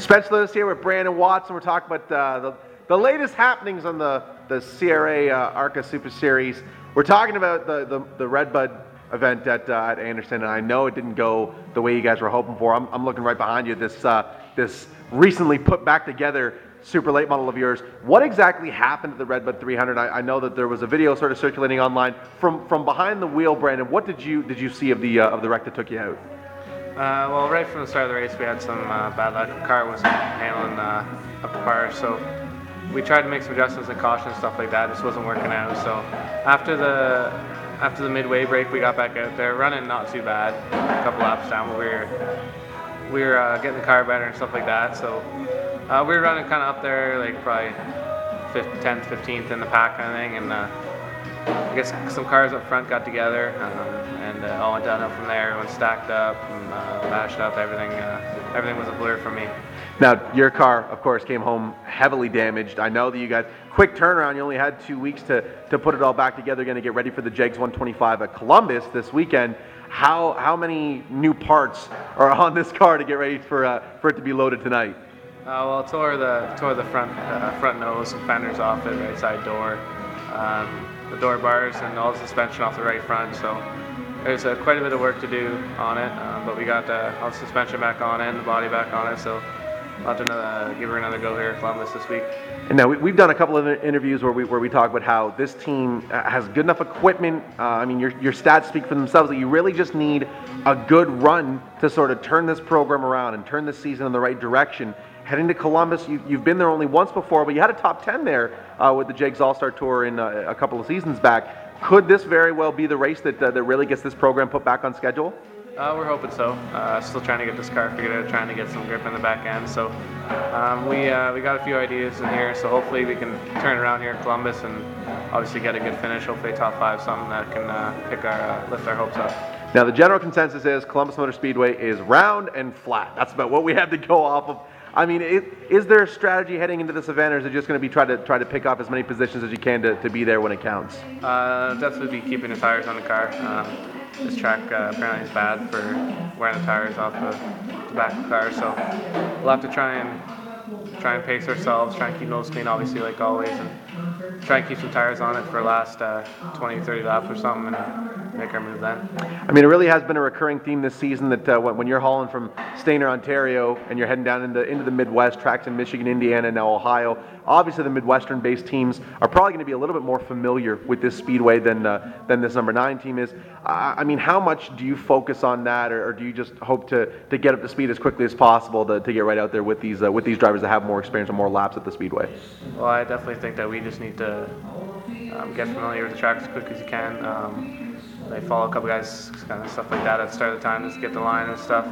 Spencer Lewis here with Brandon Watson. We're talking about the latest happenings on the CRA ARCA Super Series. We're talking about the Redbud event at Anderson, and I know it didn't go the way you guys were hoping for. I'm looking right behind you, this recently put back together super late model of yours. What exactly happened to the Redbud 300? I know that there was a video sort of circulating online from behind the wheel. Brandon, what did you see of the wreck that took you out? Well, right from the start of the race, we had some bad luck. The car wasn't handling up to par, so we tried to make some adjustments and caution and stuff like that. It just wasn't working out. So after the midway break, we got back out there, running not too bad, a couple laps down, but we were getting the car better and stuff like that. So we were running kind of up there, like probably 10th, 15th in the pack kind of thing, and I guess some cars up front got together, and all went downhill from there. Everyone stacked up and bashed up. Everything was a blur for me. Now, your car, of course, came home heavily damaged. I know that you guys, quick turnaround, you only had 2 weeks to put it all back together, going to get ready for the Jegs 125 at Columbus this weekend. How many new parts are on this car to get ready for it to be loaded tonight? Well, tore the front nose and fenders off it, right side door, the door bars, and all the suspension off the right front. So there's quite a bit of work to do on it, but we got all the suspension back on it and the body back on it. So I'll have to give her another go here at Columbus this week. And now we've done a couple of interviews where we talk about how this team has good enough equipment. I mean, your stats speak for themselves, that you really just need a good run to sort of turn this program around and turn this season in the right direction. Heading to Columbus, you've been there only once before, but you had a top 10 there with the Jegs All-Star Tour in a couple of seasons back. Could this very well be the race that really gets this program put back on schedule? We're hoping so. Still trying to get this car figured out, trying to get some grip in the back end. So we got a few ideas in here, so hopefully we can turn around here in Columbus and obviously get a good finish, hopefully top 5, something that can lift our hopes up. Now, the general consensus is Columbus Motor Speedway is round and flat. That's about what we have to go off of. I mean, is there a strategy heading into this event, or is it just going to be try to pick up as many positions as you can to be there when it counts? Definitely be keeping the tires on the car. This track apparently is bad for wearing the tires off the back of the car, so we'll have to try and pace ourselves, try and keep nose clean, obviously, like always, and try and keep some tires on it for the last 20, 30 laps or something, and make our move then. I mean, it really has been a recurring theme this season that when you're hauling from Stayner, Ontario, and you're heading down into the Midwest, tracks in Michigan, Indiana, and now Ohio, obviously the Midwestern-based teams are probably going to be a little bit more familiar with this speedway than this number 9 team is. I mean, how much do you focus on that, or do you just hope to get up to speed as quickly as possible to get right out there with these drivers that have more experience and more laps at the speedway? Well, I definitely think that we just need to get familiar with the track as quick as you can. They follow a couple guys, kind of stuff like that at the start of the time, just get the line and stuff.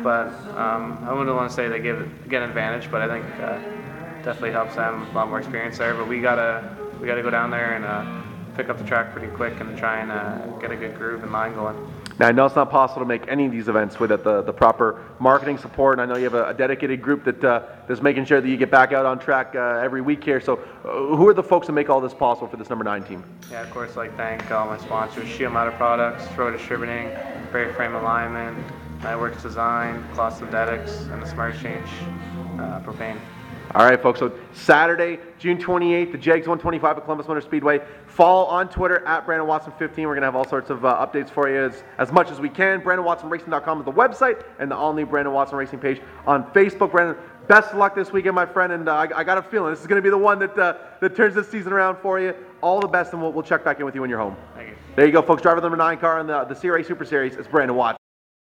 But I wouldn't want to say they get an advantage, but I think definitely helps them, a lot more experience there. But we gotta go down there and pick up the track pretty quick and try and get a good groove and line going. Now, I know it's not possible to make any of these events without the proper marketing support, and I know you have a dedicated group that's making sure that you get back out on track every week here. So who are the folks that make all this possible for this number 9 team? Yeah, of course, thank all my sponsors: Shield Motor Products, Throw Distributing, Brave Frame Alignment, Nightworks Design, Cloth Synthetics, and the Smart Change Propane. All right, folks, so Saturday, June 28th, the Jegs 125 at Columbus Motor Speedway. Follow on Twitter at BrandonWatson15. We're going to have all sorts of updates for you as much as we can. BrandonWatsonRacing.com is the website, and the all-new Brandon Watson Racing page on Facebook. Brandon, best of luck this weekend, my friend, and I got a feeling this is going to be the one that turns this season around for you. All the best, and we'll check back in with you when you're home. Thank you. There you go, folks. Driver number 9 car in the CRA Super Series. It's Brandon Watson.